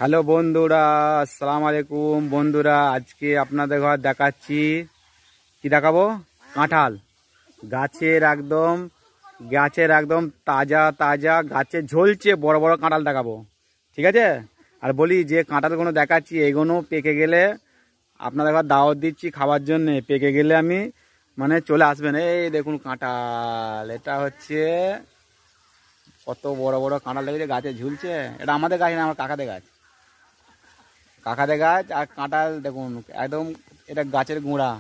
Hello বন্ধুরা, আসসালামু আলাইকুম। বন্ধুরা, আজকে আপনাদের ঘর দেখাচ্ছি। কি দেখাবো? কাঁঠাল গাছের একদম তাজা তাজা গাছে ঝলছে বড় বড় কাঁঠাল দেখাবো, ঠিক আছে? আর বলি যে কাঁঠালগুলো দেখাচ্ছি এইগুলো পেকে গেলে আপনাদের ঘর দাওয়াত দিচ্ছি খাবার জন্য। পেকে গেলে আমি মানে চলে আসবেন। এই দেখুন কাঁঠাল, এটা হচ্ছে কত বড় বড় কাঁঠাল দেখেছে গাছে ঝুলছে। এটা আমাদের গাছ না, আমার কাকাদের গাছ। আর কাঁঠাল দেখুন একদম, এটা গাছের গুঁড়া,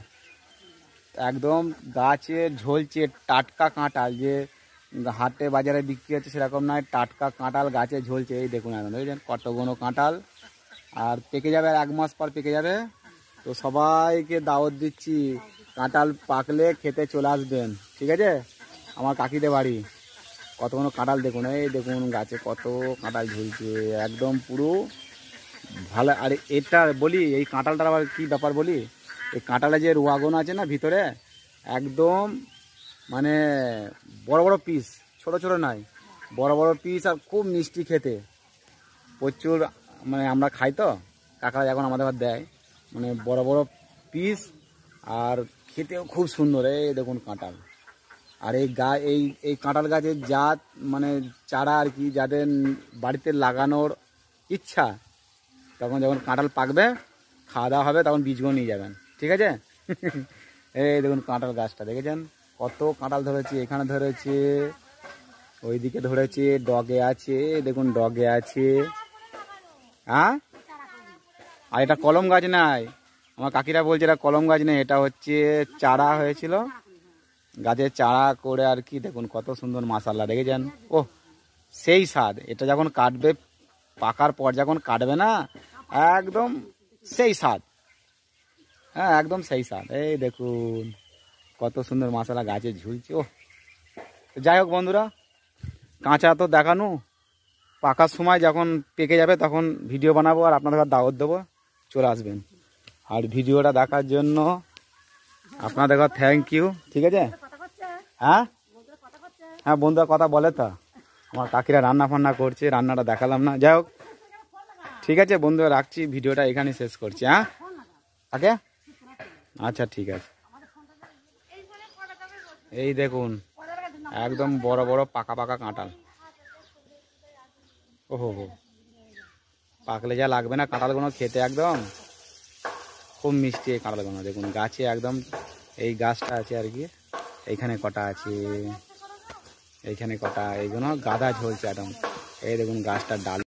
একদম গাছে ঝলছে টাটকা কাঁঠাল। যে হাটে বাজারে বিক্রি হচ্ছে সেরকম নয়, টাটকা কাঁঠাল গাছে ঝলছে। এই দেখুন একদম দেখছেন কতগুলো কাঁঠাল, আর পেকে যাবে, আর 1 মাস পর পেকে যাবে। তো সবাইকে দাওয়াত দিচ্ছি, কাঁঠাল পাকলে খেতে চলে আসবেন, ঠিক আছে? আমার কাকিদের বাড়ি। কতগুলো কাঁঠাল দেখুন, এই দেখুন গাছে কত কাঁঠাল ঝুলছে একদম পুরো ভালো। আর এটা বলি, এই কাঁঠালটার আবার কী ব্যাপার বলি, এই কাঁঠালে যে রোয়াগুন আছে না ভিতরে, একদম মানে বড় বড় পিস, ছোট ছোট নয়, বড় বড় পিস, আর খুব মিষ্টি খেতে, প্রচুর। মানে আমরা খাই তো, কাকারা যখন আমাদের আবার দেয়, মানে বড় বড় পিস, আর খেতেও খুব সুন্দর। এই দেখুন কাঁঠাল। আর এই কাঁঠাল গাছের জাত মানে চারা আর কি, যাদের বাড়িতে লাগানোর ইচ্ছা, তখন যখন কাঁঠাল পাকবে খাওয়া দাওয়া হবে, তখন বীজগুলো নিয়ে যাবেন, ঠিক আছে? এই দেখুন কাঁঠাল গাছটা দেখেছেন কত কাঁঠাল ধরেছে, এখানে ধরেছে, ওইদিকে ধরেছে, ডগে আছে, দেখুন ডগে আছে। হ্যাঁ, আর এটা কলম গাছ নাই, আমার কাকিরা বলছে এটা কলম গাছ নেই, এটা হচ্ছে চারা হয়েছিল, গাছের চারা করে আর কি। দেখুন কত সুন্দর মাশাআল্লাহ, দেখেছেন? ও সেই স্বাদ। এটা যখন কাটবে, পাকার পর যখন কাটবে না, একদম সেই স্বাদ। হ্যাঁ, একদম সেই স্বাদ। এই দেখুন কত সুন্দর মাশাআল্লাহ গাছে ঝুলছে। ও যাই হোক বন্ধুরা, কাঁচা তো দেখানো, পাকার সময় যখন পেকে যাবে তখন ভিডিও বানাবো, আর আপনাদের দাওয়াত দেবো, চলে আসবেন। আর ভিডিওটা দেখার জন্য আপনাদের থ্যাংক ইউ, ঠিক আছে? হ্যাঁ হ্যাঁ, বন্ধুরা কথা বলে তো, আমার কাকিরা রান্না ফান্না করছে, রান্নাটা দেখালাম না। যাই হোক, ঠিক আছে বন্ধুরা, রাখছি, ভিডিওটা এখানে শেষ করছি। হ্যাঁ আগে, আচ্ছা ঠিক আছে। এই দেখুন একদম বড় বড় পাকা পাকা কাঁঠাল। ওহো হো, পাকলে যা লাগবে না কাঁঠালগুলো খেতে, একদম খুব মিষ্টি এই কাঁঠালগুলো। দেখুন গাছে একদম, এই গাছটা আছে আর কি, এইখানে কটা আছে, এইখানে কটা, এইগুলো গাদা ঝলছে একদম। এই দেখুন গাছটার ডাল।